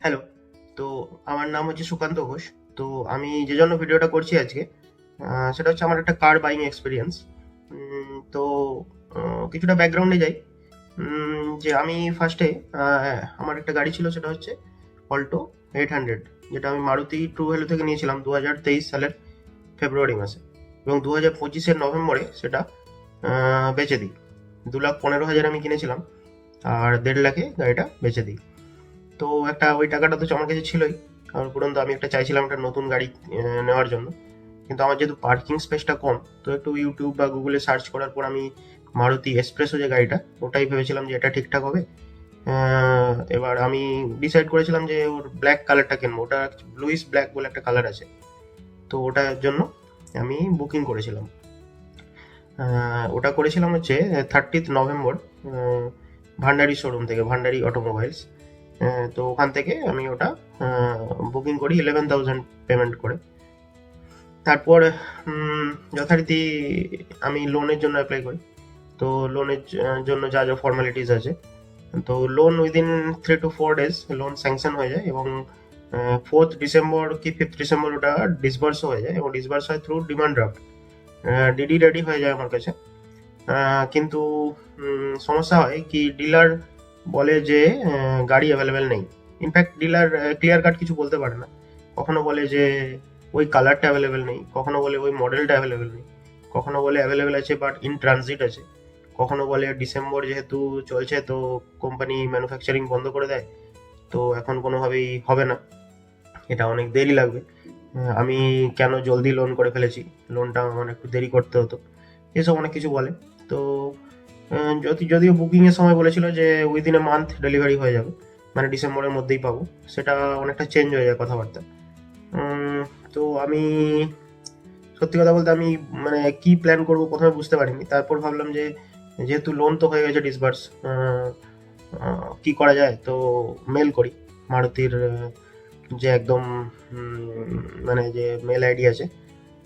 Hello. তো আমার নাম হচ্ছে সুকান্ত ঘোষ। তো আমি যে জন্য ভিডিওটা করছি আজকে, সেটা হচ্ছে আমার একটা কার বাইং এক্সপিরিয়েন্স। তো কিছুটা ব্যাকগ্রাউন্ডে যাই। যে আমি ফার্স্টে আমার একটা গাড়ি ছিল, সেটা হচ্ছে অল্টো 800, যেটা আমি মারুতি ট্রু ভ্যালু থেকে নিয়েছিলাম 2023 সালের ফেব্রুয়ারি মাসে, এবং 2025-এর নভেম্বরে সেটা বেচে দিই। 2,15,000 আমি কিনেছিলাম, আর 1.5 লাখে গাড়িটা বেচে দিই। তো একটা ওই টাকাটা তো আমার কাছে ছিলই, কারণ উপরন্তু আমি একটা চাইছিলাম একটা নতুন গাড়ি নেওয়ার জন্য। কিন্তু আমার যেহেতু পার্কিং স্পেসটা কম, তো একটু ইউটিউব বা গুগলে সার্চ করার পর আমি মারুতি এসপ্রেসো যে গাড়িটা, ওটাই ভেবেছিলাম যে এটা ঠিকঠাক হবে। এবার আমি ডিসাইড করেছিলাম যে ওর ব্ল্যাক কালারটা কিনবো। ওটা ব্লুইস ব্ল্যাক বলে একটা কালার আছে, তো ওটার জন্য আমি বুকিং করেছিলাম। ওটা করেছিলাম হচ্ছে 30 নভেম্বর, ভান্ডারি শোরুম থেকে, ভান্ডারি অটোমোবাইলস। তো ওখান থেকে আমি ওটা বুকিং করি 11,000 পেমেন্ট করে। তারপর যথারীতি আমি লোনের জন্য অ্যাপ্লাই করি। তো লোনের জন্য যা যা ফর্মালিটিস আছে, তো loan within 3 to 4 days loan sanction হয়ে যায়, এবং 4th ডিসেম্বর কি 5th ডিসেম্বর ওটা ডিসবার্স হয়ে যায়, এবং ডিসবার্স হয় through demand draft. DD ready হয়ে যায় আমার কাছে। কিন্তু সমস্যা হয় কি, ডিলার বলে যে গাড়ি অ্যাভেলেবেল নেই। ইনফ্যাক্ট ডিলার ক্লিয়ার কাট কিছু বলতে পারে না। কখনো বলে যে ওই কালারটা অ্যাভেলেবেল নেই, কখনো বলে ওই মডেলটা অ্যাভেলেবেল নেই, কখনো বলে অ্যাভেলেবেল আছে বাট ইন ট্রানজিট আছে, কখনো বলে ডিসেম্বর যেহেতু চলছে তো কোম্পানি ম্যানুফ্যাকচারিং বন্ধ করে দেয়, তো এখন কোনোভাবেই হবে না, এটা অনেক দেরি লাগবে। আমি কেন জলদি লোন করে ফেলেছি, লোনটা আমার একটু দেরি করতে হতো, এসব অনেক কিছু বলে। তো যদিও বুকিংয়ের সময় বলেছিল যে উইদিন এ মান্থ ডেলিভারি হয়ে যাবে, মানে ডিসেম্বরের মধ্যেই পাবো, সেটা অনেকটা চেঞ্জ হয়ে যায় কথাবার্তা। উম, তো আমি সত্যি কথা বলতে আমি মানে কি প্ল্যান করব প্রথমে বুঝতে পারিনি। তারপর ভাবলাম যে যেহেতু লোন তো হয়ে গেছে ডিসবার্স, কি করা যায়, তো মেল করি মারুতির যে একদম মানে যে মেল আইডি আছে,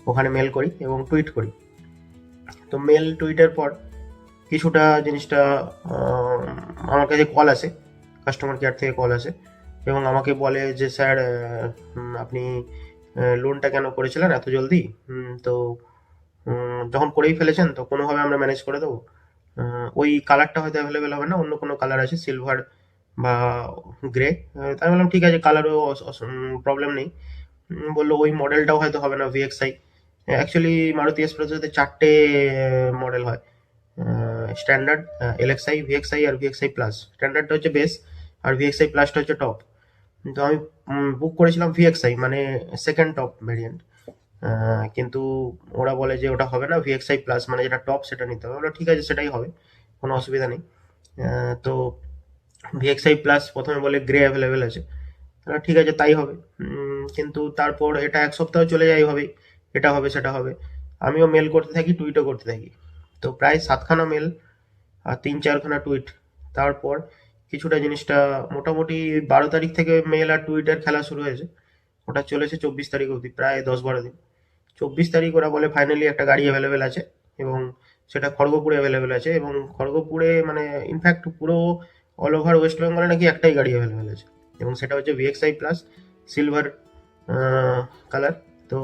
ওখানে মেল করি এবং টুইট করি। তো মেল টুইটের পর কিছুটা জিনিসটা আহ, আমার কাছে কল আসে, কাস্টমার কেয়ার থেকে কল আসে, এবং আমাকে বলে যে স্যার, আপনি লোনটা কেন করেছিলেন এত জলদি? তো যখন করেই ফেলেছেন তো কোনোভাবে আমরা ম্যানেজ করে দেবো। ওই কালারটা হয়তো অ্যাভেলেবেল হবে না, অন্য কোনো কালার আছে, সিলভার বা গ্রে। তাই বললাম ঠিক আছে, কালারও প্রবলেম নেই। বললো ওই মডেলটাও হয়তো হবে না, ভিএক্সআই। অ্যাকচুয়ালি মারুতি এক্সপ্রেসোতে 4টে মডেল হয়, স্ট্যান্ডার্ড, এলএক্সআই, ভিএক্সআই আর ভিএক্সআই প্লাস। স্ট্যান্ডার্ডটা হচ্ছে বেস, আর ভিএক্সআই প্লাসটা হচ্ছে টপ। তো আমি বুক করেছিলাম ভিএক্সআই, মানে সেকেন্ড টপ ভেরিয়েন্ট। কিন্তু ওরা বলে যে ওটা হবে না, ভিএক্সআই প্লাস মানে যেটা টপ সেটা নিতে হবে। বললো ঠিক আছে, সেটাই হবে, কোনো অসুবিধা নেই। তো ভিএক্সআই প্লাস প্রথমে বলে গ্রে অ্যাভেলেবেল আছে। ঠিক আছে, তাই হবে। কিন্তু তারপর এটা এক সপ্তাহ চলে যায় এইভাবেই, এটা হবে সেটা হবে। আমিও মেল করতে থাকি, টুইটও করতে থাকি। তো প্রায় 7খানা মেল আর 3-4খানা টুইট। তারপর কিছুটা জিনিসটা মোটামুটি 12 তারিখ থেকে মেল আর টুইটের খেলা শুরু হয়েছে। ওটা চলেছে 24 তারিখ অবধি, প্রায় 10-12 দিন। 24 তারিখ ওরা বলে ফাইনালি একটা গাড়ি অ্যাভেলেবেল আছে, এবং সেটা খড়গপুরে অ্যাভেলেবেল আছে, এবং খড়গপুরে মানে ইনফ্যাক্ট পুরো অল ওভার ওয়েস্ট বেঙ্গলে নাকি একটাই গাড়ি অ্যাভেলেবেল আছে, এবং সেটা হচ্ছে ভিএক্সআই প্লাস সিলভার কালার। তো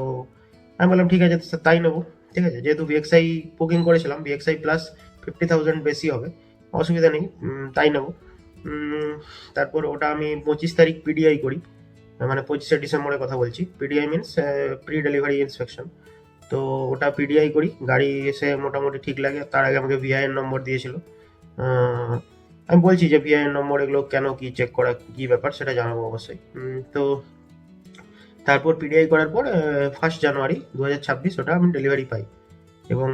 আমি বললাম ঠিক আছে, তাই নেবো। ঠিক আছে, যেহেতু ভিএক্সআই বুকিং করেছিলাম, ভিএক্সআই প্লাস 50,000 বেশি হবে, অসুবিধা নেই, তাই নেবো। তারপর ওটা আমি 25 তারিখ পিডিআই করি, মানে 25শে ডিসেম্বরের কথা বলছি। PDI means pre delivery inspection. তো ওটা পিডিআই করি, গাড়ি এসে মোটামুটি ঠিক লাগে। তার আগে আমাকে ভিআইএন নম্বর দিয়েছিল। আমি বলছি যে ভিআইএন নম্বর এগুলো কেন, কি চেক করা, কি ব্যাপার, সেটা জানাবো অবশ্যই। তো তারপর পিডিআই করার পর 1 জানুয়ারি 2026 ওটা আমি ডেলিভারি পাই, এবং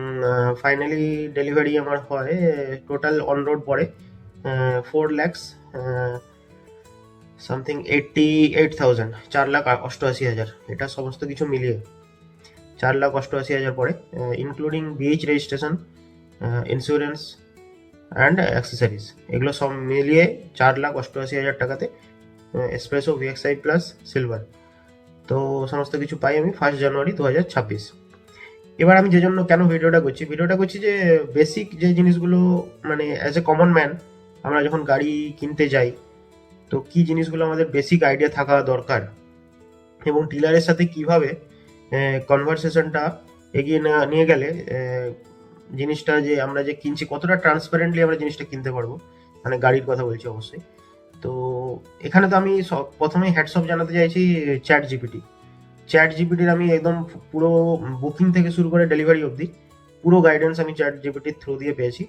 ফাইনালি ডেলিভারি আমার হয়। টোটাল অন রোড পড়ে 4 lakhs সামথিং 88,000, 4,88,000, এটা সমস্ত কিছু মিলিয়ে 4,88,000 পড়ে, including BH registration, insurance and accessories. এগুলো সব মিলিয়ে 4,88,000 টাকাতে এসপ্রেসো ভিএক্সআই প্লাস সিলভার, তো সমস্ত কিছু পাই আমি 1 জানুয়ারি 2026। এবার আমি যে জন্য কেন ভিডিওটা করছি যে বেসিক যে জিনিসগুলো, মানে অ্যাজ এ কমন ম্যান আমরা যখন গাড়ি কিনতে যাই, তো কি জিনিসগুলো আমাদের বেসিক আইডিয়া থাকা দরকার, এবং ডিলারের সাথে কিভাবে কনভারসেশনটা এগিয়ে নিয়ে গেলে জিনিসটা যে আমরা যে কিনছি কতটা ট্রান্সপারেন্টলি আমরা জিনিসটা কিনতে পারবো, মানে গাড়ির কথা বলছি অবশ্যই। তো এখানে তো আমি প্রথমেই হ্যাটস অফ জানাতে চাইছি চ্যাট জিপিটির আমি একদম পুরো বুকিং থেকে শুরু করে ডেলিভারি অবধি পুরো গাইডেন্স আমি চ্যাট জিপিটির থ্রু দিয়ে পেয়েছি।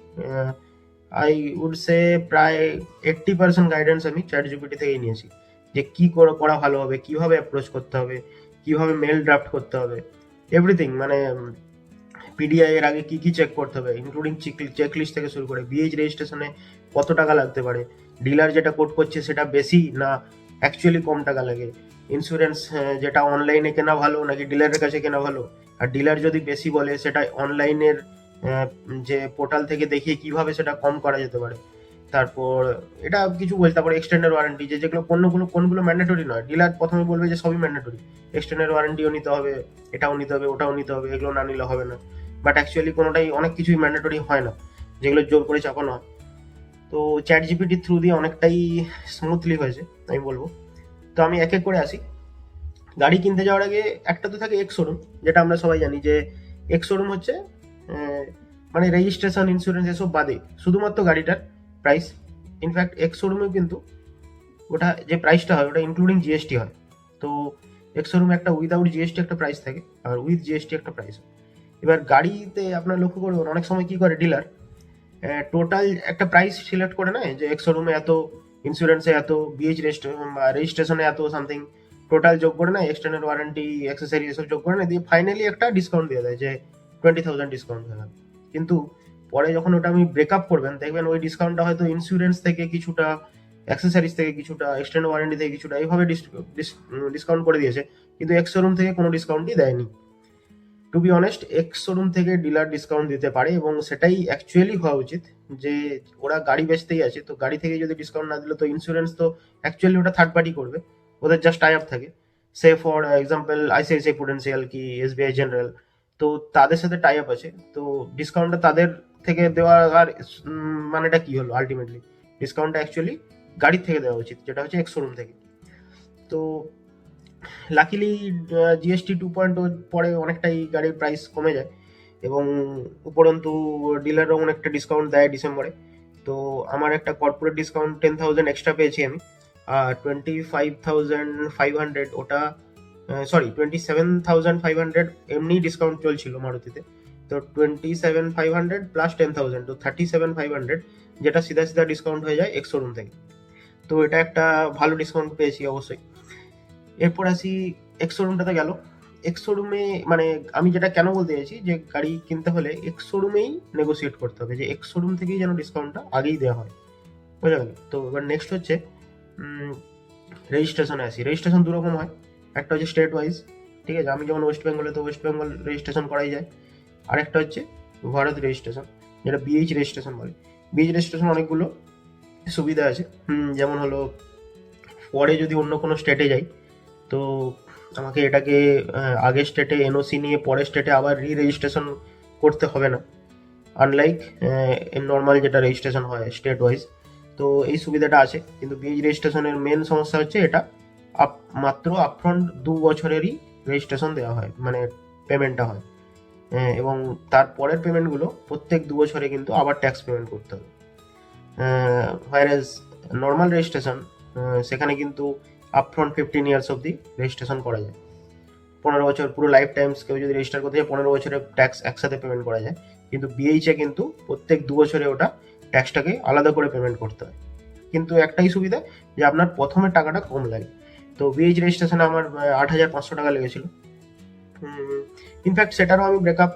আই উড সে প্রায় 80% গাইডেন্স আমি চ্যাট জিপিটি থেকেই নিয়েছি, যে কি করা ভালো হবে, কিভাবে অ্যাপ্রোচ করতে হবে, কিভাবে মেল ড্রাফট করতে হবে, এভরিথিং। মানে পিডিআই এর আগে কি কি চেক করতে হবে, ইনক্লুডিং চেক লিস্ট থেকে শুরু করে বিএইচ রেজিস্ট্রেশনে কত টাকা লাগতে পারে, ডিলার যেটা কোট করছে সেটা বেশি না অ্যাকচুয়ালি কম টাকা লাগে, ইন্স্যুরেন্স যেটা অনলাইনে কেনা ভালো নাকি ডিলারের কাছে কেনা ভালো, আর ডিলার যদি বেশি বলে সেটা অনলাইনের যে পোর্টাল থেকে দেখিয়ে কিভাবে সেটা কম করা যেতে পারে। তারপর এটা কিছু বলছে, তারপর এক্সটেন্ডেড ওয়ারেন্টি, যেগুলো কোনগুলো ম্যান্ডেটরি নয়, ডিলার প্রথমে বলবে যে সবই ম্যান্ডেটরি, এক্সটেন্ডেড ওয়ারেন্টিও নিতে হবে, এটাও নিতে হবে, ওটাও নিতে হবে, এগুলো না নিলে হবে না। বাট অ্যাকচুয়ালি কোনোটাই, অনেক কিছুই ম্যান্ডেটরি হয় না, যেগুলো জোর করে চাপানো হয়। তো চ্যাট জিপিটির থ্রু দিয়ে অনেকটাই স্মুথলি হয়েছে আমি বলবো। তো আমি এক এক করে আসি। গাড়ি কিনতে যাওয়ার আগে একটা তো থাকে এক্স শোরুম, যেটা আমরা সবাই জানি যে এক্স শোরুম হচ্ছে মানে রেজিস্ট্রেশন ইন্স্যুরেন্স এসব বাদে শুধুমাত্র গাড়িটার প্রাইস। ইনফ্যাক্ট এক্স শোরুমেও কিন্তু ওটা যে প্রাইসটা হয় ওটা ইনক্লুডিং জিএসটি হয়। তো এক্স শোরুমে একটা উইদাউট জিএসটি একটা প্রাইস থাকে, আর উইথ জিএসটি একটা প্রাইস। এবার গাড়িতে আপনার লক্ষ্য করবেন অনেক সময় কি করে ডিলার টোটাল একটা প্রাইস সিলেক্ট করে নেয়, যে এক্স শোরুমে এত, ইন্স্যুরেন্সে এত, বিএইচ রেজিস্ট্রেশনে এত সামথিং টোটাল যোগ করে নেয়, এক্সটেন্ডেড ওয়ারেন্টি অ্যাক্সেসরি এসব যোগ করে নেয়, দিয়ে ফাইনালি একটা ডিসকাউন্ট দিয়ে দেয় যে 20,000 ডিসকাউন্ট হয়ে গেল। কিন্তু পরে যখন ওটা আমি ব্রেকআপ করবেন দেখবেন ওই ডিসকাউন্টটা হয়তো ইন্স্যুরেন্স থেকে কিছুটা, অ্যাক্সেসরিজ থেকে কিছুটা, এক্সটেন্ডেড ওয়ারেন্টি থেকে কিছুটা, এইভাবে ডিসকাউন্ট করে দিয়েছে, কিন্তু এক্স শোরুম থেকে কোনো ডিসকাউন্টই দেয়নি। To be honest, ex showroom থেকে ডিলার ডিসকাউন্ট দিতে পারে এবং সেটাই অ্যাকচুয়ালি হওয়া উচিত, যে ওরা গাড়ি বেচতেই আছে, তো গাড়ি থেকে যদি ডিসকাউন্ট না দিলে তো ইন্স্যুরেন্স তো অ্যাকচুয়ালি ওটা থার্ড পার্টি করবে, ওদের জাস্ট টাই আপ থাকে। সে ফর এক্সাম্পল আইসিআইসিআই প্রুডেন্সিয়াল কি এসবিআই জেনারেল, তো তাদের সাথে টাই আপ আছে, তো ডিসকাউন্টটা তাদের থেকে দেওয়া, আর মানেটা কি হলো আলটিমেটলি, ডিসকাউন্টটা অ্যাকচুয়ালি গাড়ির থেকে দেওয়া উচিত, যেটা হচ্ছে এক্স শোরুম থেকে। তো লাকিলি জিএসটি 2.0 পরে অনেকটাই গাড়ির প্রাইস কমে যায়, এবং উপরন্তু ডিলারও অনেকটা ডিসকাউন্ট দেয় ডিসেম্বরে। তো আমার একটা কর্পোরেট ডিসকাউন্ট 10,000 এক্সট্রা পেয়েছি আমি, আর 25,500 ওটা, সরি 27,500 এমনি ডিসকাউন্ট চলছিল মারুতিতে। তো 27,500 প্লাস 10,000, তো 37,500, যেটা সিধা সিধা ডিসকাউন্ট হয়ে যায় এক্স শোরুম থেকে। তো এটা একটা ভালো ডিসকাউন্ট পেয়েছি অবশ্যই। এরপর আসি, এক্স শোরুমটাতে গেল, এক্স শোরুমে মানে আমি যেটা কেন বলতে চাইছি যে গাড়ি কিনতে হলে এক্স শোরুমেই নেগোসিয়েট করতে হবে, যে এক্স শোরুম থেকেই যেন ডিসকাউন্টটা আগেই দেওয়া হয়, বোঝা গেল। তো এবার নেক্সট হচ্ছে রেজিস্ট্রেশনে আসি। রেজিস্ট্রেশন দু রকম হয়, একটা হচ্ছে স্টেট ওয়াইজ, ঠিক আছে, আমি যেমন ওয়েস্ট বেঙ্গলে, তো ওয়েস্ট বেঙ্গল রেজিস্ট্রেশন করাই যায়। আরেকটা হচ্ছে ভারত রেজিস্ট্রেশন, যেটা বিএইচ রেজিস্ট্রেশন বলে। বিএইচ রেজিস্ট্রেশন অনেকগুলো সুবিধা আছে, যেমন হলো পরে যদি অন্য কোনো স্টেটে যাই, তো আমাকে এটাকে আগের স্টেটে এনওসি নিয়ে পরের স্টেটে আবার রেজিস্ট্রেশন করতে হবে না, আনলাইক নর্মাল যেটা রেজিস্ট্রেশন হয় স্টেট ওয়াইজ। তো এই সুবিধাটা আছে, কিন্তু বিএইচ রেজিস্ট্রেশনের মেন সমস্যা হচ্ছে এটা মাত্র আপফ্রন্ট 2 বছরেরই রেজিস্ট্রেশন দেওয়া হয়, মানে পেমেন্টটা হয়, এবং তারপরের পেমেন্টগুলো প্রত্যেক 2 বছরে কিন্তু আবার ট্যাক্স পেমেন্ট করতে হবে। হোয়ারেজ নর্মাল রেজিস্ট্রেশন, সেখানে কিন্তু আপফ্রন্ট 15 ইয়ার্স অবধি রেজিস্ট্রেশন করা যায়, 15 বছর পুরো লাইফ টাইমস কেউ যদি রেজিস্টার করতে যায় 15 বছরের ট্যাক্স একসাথে পেমেন্ট করা যায়। কিন্তু বিএইচে কিন্তু প্রত্যেক 2 বছরে ওটা ট্যাক্সটাকে আলাদা করে পেমেন্ট করতে হয়, কিন্তু একটাই সুবিধা যে আপনার প্রথমে টাকাটা কম লাগে। তো বিএইচ রেজিস্ট্রেশনে আমার 8,500 টাকা লেগেছিল। ইনফ্যাক্ট সেটারও আমি ব্রেকআপ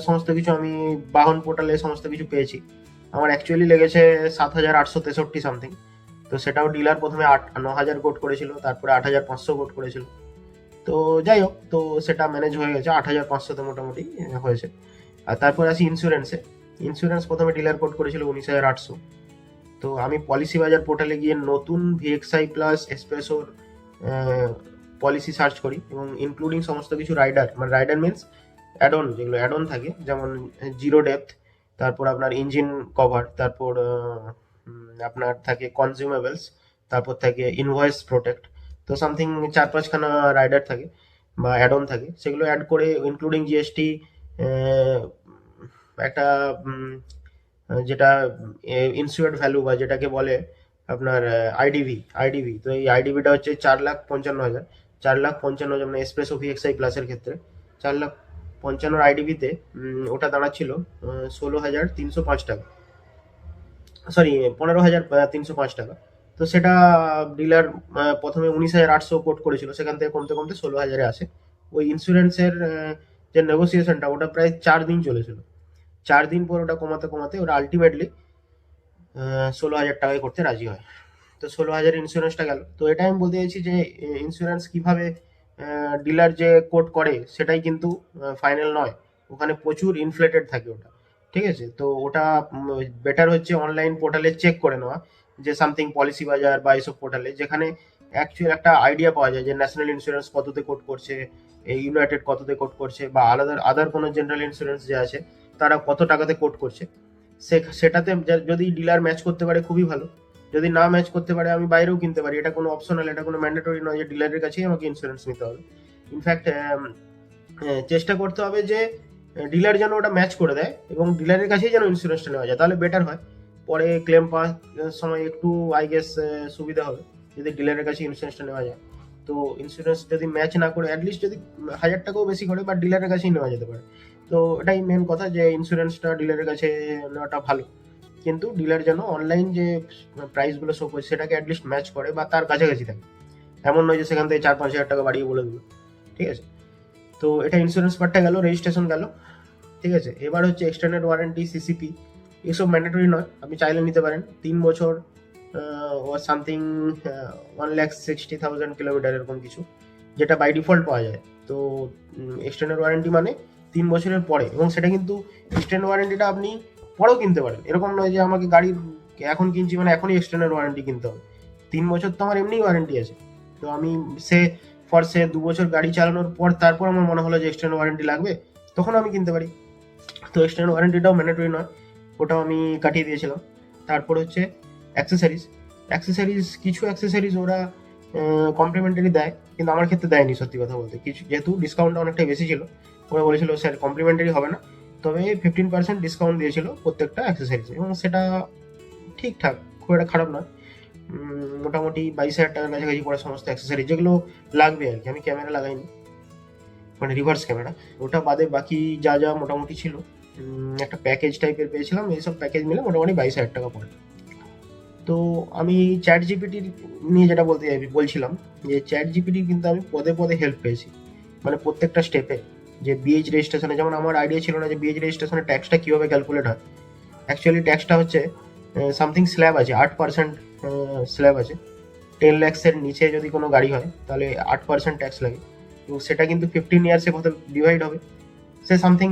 সমস্ত কিছু আমি বাহন পোর্টালে সমস্ত কিছু পেয়েছি, আমার অ্যাকচুয়ালি লেগেছে 7,863 সামথিং। তো সেটাও ডিলার প্রথমে 9,000 কোট করেছিল, তারপরে 8,500 কোট করেছিল। তো যাই হোক, তো সেটা ম্যানেজ হয়ে গেছে, 8,500তে মোটামুটি হয়েছে। আর তারপর আসি ইন্স্যুরেন্সে। ইন্স্যুরেন্স প্রথমে ডিলার কোড করেছিল 19,800। তো আমি পলিসি বাজার পোর্টালে গিয়ে নতুন ভিএক্সআই প্লাস এক্সপ্রেসোর পলিসি সার্চ করি, এবং ইনক্লুডিং সমস্ত কিছু রাইডার, মানে রাইডার মিনস অ্যাড অন, যেগুলো অ্যাড অন থাকে, যেমন জিরো ডেপথ, তারপর আপনার ইঞ্জিন কভার, তারপর আপনার থাকে কনজিউমেবলস, তারপর থাকে ইনভয়েস প্রোটেক্ট। তো সামথিং 4-5খানা রাইডার থাকে বা অ্যাড অন থাকে, সেগুলো অ্যাড করে ইনক্লুডিং জিএসটি একটা যেটা ইনসিওর্ড ভ্যালু বা যেটাকে বলে আপনার আইডিভি। তো এই আইডিভিটা হচ্ছে 4,55,000, 4,55,000 মানে এসপ্রেসো ভিএক্সআই প্লাসের ক্ষেত্রে 4,55,000 আইডিভিতে ওটা দাঁড়াচ্ছিল 16,305 টাকা, সরি 15,305 টাকা। তো সেটা ডিলার প্রথমে 19,800 কোট করেছিল, সেখান থেকে কমতে কমতে 16,000-এ আসে। ওই ইন্স্যুরেন্সের যে নেগোসিয়েশনটা ওটা প্রায় 4 দিন চলেছিল। 4 দিন পর ওটা কমাতে কমাতে ওরা আলটিমেটলি 16,000 টাকায় করতে রাজি হয়। তো 16,000 ইন্স্যুরেন্সটা গেল। তো এটা আমি বলতে চাইছি যে ইন্স্যুরেন্স কিভাবে ডিলার যে কোট করে সেটাই কিন্তু ফাইনাল নয়, ওখানে প্রচুর ইনফ্লেটেড থাকে ওটা। ঠিক আছে, তো ওটা বেটার হচ্ছে অনলাইন পোর্টালে চেক করে নেওয়া, যে সামথিং পলিসি বাজার বা এইসব পোর্টালে, যেখানে অ্যাকচুয়াল একটা আইডিয়া পাওয়া যায় যে ন্যাশনাল ইন্স্যুরেন্স কততে কোট করছে, এই ইউনাইটেড কততে কোট করছে, বা আলাদা আদার কোনো জেনারেল ইন্স্যুরেন্স যে আছে তারা কত টাকাতে কোট করছে। সেটাতে যদি ডিলার ম্যাচ করতে পারে খুবই ভালো, যদি না ম্যাচ করতে পারে আমি বাইরেও কিনতে পারি, এটা কোনো অপশনাল, এটা কোনো ম্যান্ডেটরি নয় যে ডিলারের কাছেই আমাকে ইন্স্যুরেন্স নিতে হবে। ইনফ্যাক্ট চেষ্টা করতে হবে যে ডিলার যেন ওটা ম্যাচ করে দেয় এবং ডিলারের কাছেই যেন ইন্স্যুরেন্সটা নেওয়া যায়, তাহলে বেটার হয়। পরে ক্লেম পাওয়ার সময় একটু আই গেস সুবিধা হবে যদি ডিলারের কাছে ইন্স্যুরেন্সটা নেওয়া যায়। তো ইন্স্যুরেন্স যদি ম্যাচ না করে অ্যাটলিস্ট যদি 1,000 টাকাও বেশি করে বা ডিলারের কাছেই নেওয়া যেতে পারে। তো এটাই মেন কথা যে ইন্স্যুরেন্সটা ডিলারের কাছে নেওয়াটা ভালো, কিন্তু ডিলার যেন অনলাইন যে প্রাইসগুলো শো করছে সেটাকে অ্যাটলিস্ট ম্যাচ করে বা তার কাছাকাছি থাকে। এমন নয় যে সেখান থেকে 4-5 হাজার টাকা বাড়িয়ে বলে দিল। ঠিক আছে, তো এটা ইন্স্যুরেন্স পার্টটা গেল, রেজিস্ট্রেশন গেল। ঠিক আছে, এবার হচ্ছে এক্সটেন্ডেড ওয়ারেন্টি, সিসিপি, এসব ম্যান্ডেটরি নয়, আপনি চাইলে নিতে পারেন 3 বছর ও সামথিং 1,60,000 কিলোমিটার এরকম কিছু, যেটা বাই ডিফল্ট পাওয়া যায়। তো এক্সটেন্ডেড ওয়ারেন্টি মানে 3 বছরের পরে, এবং সেটা কিন্তু এক্সটেন্ড ওয়ারেন্টিটা আপনি পরেও কিনতে পারেন, এরকম নয় যে আমাকে গাড়ির এখন কিনছি মানে এখনই এক্সটেন্ডেড ওয়ারেন্টি কিনতে হবে। 3 বছর তো আমার এমনিই ওয়ারেন্টি আছে। তো আমি সে 2 বছর গাড়ি চালানোর পর তারপর আমার মনে হলো যে এক্সটেন্ড ওয়ারেন্টি লাগবে, তখন আমি কিনতে পারি। তো এক্সটেন্ড ওয়ারেন্টিটাও ম্যান্ডেটরি নয়, ওটাও আমি কাটিয়ে দিয়েছিলাম। তারপর হচ্ছে অ্যাক্সেসরিজ। কিছু অ্যাক্সেসরিজ ওরা কমপ্লিমেন্টারি দেয়, কিন্তু আমার ক্ষেত্রে দেয়নি সত্যি কথা বলতে। কিছু যেহেতু ডিসকাউন্টটা অনেকটাই বেশি ছিল, ওরা বলেছিল স্যার কমপ্লিমেন্টারি হবে না, তবে 15% ডিসকাউন্ট দিয়েছিল প্রত্যেকটা অ্যাক্সেসরিজ, এবং সেটা ঠিকঠাক, খুব একটা খারাপ নয়। মোটামুটি 22,000 টাকার কাছাকাছি পড়ে সমস্ত অ্যাক্সেসরিজ যেগুলো লাগবে আর কি। আমি ক্যামেরা লাগাইনি, মানে রিভার্স ক্যামেরা, ওটা বাদে বাকি যা যা মোটামুটি ছিল একটা প্যাকেজ টাইপের পেয়েছিলাম, এইসব প্যাকেজ মিলে মোটামুটি 22,000 টাকা পড়ে। তো আমি চ্যাট জিপিটি নিয়ে যেটা বলছিলাম, যে চ্যাট জিপিটি কিন্তু আমি পদে পদে হেল্প পেয়েছি, মানে প্রত্যেকটা স্টেপে। যে বিএইচ রেজিস্ট্রেশনে যেমন আমার আইডিয়া ছিল না যে বিএইচ রেজিস্ট্রেশনের ট্যাক্সটা কীভাবে ক্যালকুলেট হয়। অ্যাকচুয়ালি ট্যাক্সটা হচ্ছে সামথিং স্ল্যাব আছে, 8% স্ল্যাব আছে। 10 লাখসের নিচে যদি কোনো গাড়ি হয় তাহলে 8% ট্যাক্স লাগে, এবং সেটা কিন্তু 15 ইয়ার্সে কত ডিভাইড হবে, সে সামথিং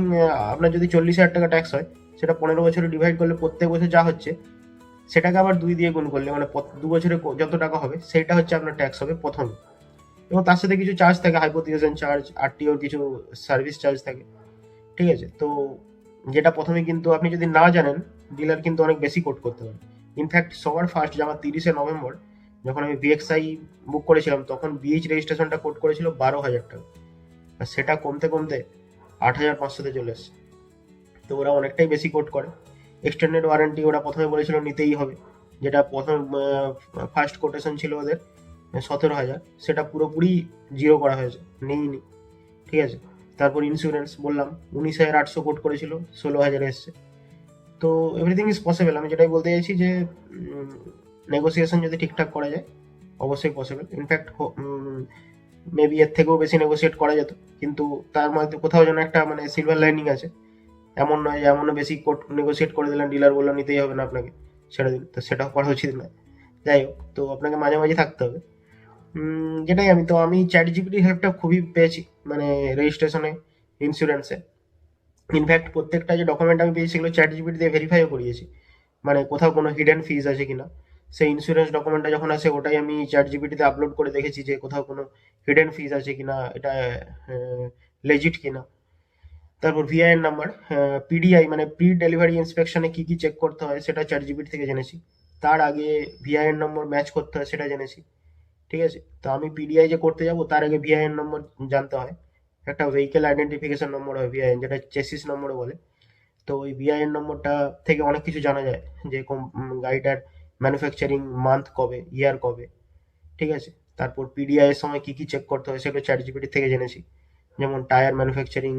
আপনার যদি 40,000 টাকা ট্যাক্স হয়, সেটা 15 বছরে ডিভাইড করলে প্রত্যেক বছর যা হচ্ছে সেটাকে আবার 2 দিয়ে গুণ করলে মানে 2 বছরে যত টাকা হবে সেটা হচ্ছে আপনার ট্যাক্স হবে প্রথমে। এবং তার সাথে কিছু চার্জ থাকে, হাইপোথিকেশন চার্জ, আরটিওর কিছু সার্ভিস চার্জ থাকে। ঠিক আছে, তো যেটা প্রথমে কিন্তু আপনি যদি না জানেন, ডিলার কিন্তু অনেক বেশি কোট করতে পারে। ইনফ্যাক্ট সবার ফার্স্ট যে আমার 30শে নভেম্বর যখন আমি ভিএক্সআই বুক করেছিলাম, তখন বিএইচ রেজিস্ট্রেশনটা কোট করেছিল 12,000 টাকা, আর সেটা কমতে কমতে 8,500-তে চলে এসছে। তো ওরা অনেকটাই বেশি কোট করে। এক্সটেন্ডেড ওয়ারেন্টি ওরা প্রথমে বলেছিল নিতেই হবে, যেটা প্রথম ফার্স্ট কোটেশন ছিল ওদের 17,000, সেটা পুরোপুরি জিরো করা হয়েছে, নেইনি। ঠিক আছে, তারপর ইন্স্যুরেন্স বললাম 19,800 কোট করেছিল, 16,000 এসছে। তো এভরিথিং ইজ পসিবল, আমি যেটাই বলতে চাইছি যে নেগোসিয়েশন যদি ঠিকঠাক করা যায় অবশ্যই পসিবল। ইনফ্যাক্ট মেবি এর থেকেও বেশি নেগোসিয়েট করা যেত, কিন্তু তার মধ্যে কোথাও যেন একটা মানে সিলভার লাইনিং আছে। এমন নয় যে এমনও বেশি কোট নেগোসিয়েট করে দিলেন, ডিলার বললো নিতেই হবে না আপনাকে, ছেড়ে দিন, তো সেটাও করা উচিত নয়। যাই হোক, তো আপনাকে মাঝে মাঝে থাকতে হবে। যেটাই আমি চ্যাট জিপিটির হেল্পটা খুবই পেয়েছি, মানে রেজিস্ট্রেশনে, ইন্স্যুরেন্সে। ইনফ্যাক্ট প্রত্যেকটা যে ডকুমেন্ট আমি পেয়েছি সেগুলো চ্যাট জিপিটি দিয়ে ভেরিফাইও করিয়েছি, মানে কোথাও কোনো হিডেন ফিজ আছে কিনা। সেই ইন্স্যুরেন্স ডকুমেন্টটা যখন আসে ওটাই আমি চ্যাট জিপিটিতে আপলোড করে দেখেছি যে কোথাও কোনো হিডেন ফিজ আছে কিনা, এটা লেজিট কিনা। তারপর ভিআইএন নাম্বার, পিডিআই মানে প্রি ডেলিভারি ইন্সপেকশনে কি কি চেক করতে হয় সেটা চ্যাট জিপিটি থেকে জেনেছি। তার আগে ভিআইএন নম্বর ম্যাচ করতে হয় সেটা জেনেছি। ঠিক আছে, তো আমি পিডিআই যে করতে যাব তার আগে ভিআইএন নম্বর জানতে হয়। একটা ভেহিকেল আইডেন্টিফিকেশন নম্বর হয় ভিআইএন, যেটা চেসিস নম্বরও বলে। তো ওই ভিআইএন নম্বরটা থেকে অনেক কিছু জানা যায়, যে গাড়িটার ম্যানুফ্যাকচারিং মান্থ কবে, ইয়ার কবে। ঠিক আছে, তারপর পিডিআই এর সময় কি কি চেক করতে হয় সেগুলো চ্যাট জিপিটি থেকে জেনেছি। যেমন টায়ার ম্যানুফ্যাকচারিং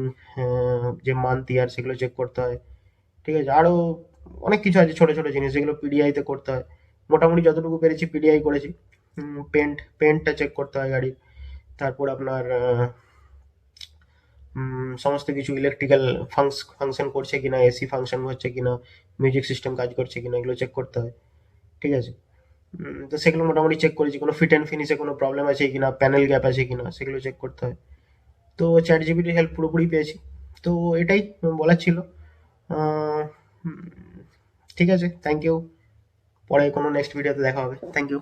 যে মান্থ ইয়ার সেগুলো চেক করতে হয়। ঠিক আছে, আরো অনেক কিছু আছে ছোট ছোট জিনিস যেগুলো পিডিআই তে করতে হয়। মোটামুটি যতটুকু পেরেছি পিডিআই করেছি। পেন্টটা চেক করতে হয় গাড়ির। তারপর আপনার সমস্ত কিছু ইলেকট্রিক্যাল ফাংশন করছে কিনা, এসি ফাংশন হচ্ছে কিনা, মিউজিক সিস্টেম কাজ করছে কিনা, এগুলো চেক করতে হয়। ঠিক আছে, তো সেগুলো মোটামুটি চেক করেছি। কোনো ফিট অ্যান্ড ফিনিশে কোনো প্রবলেম আছে কিনা, প্যানেল গ্যাপ আছে কিনা, সেগুলো চেক করতে হয়। তো চ্যাট জিপিটির হেল্প পুরোপুরি পেয়েছি। তো এটাই বলার ছিল। আহ, উম, ঠিক আছে, থ্যাংক ইউ। পরে কোনো নেক্সট ভিডিওতে দেখা হবে। Thank you.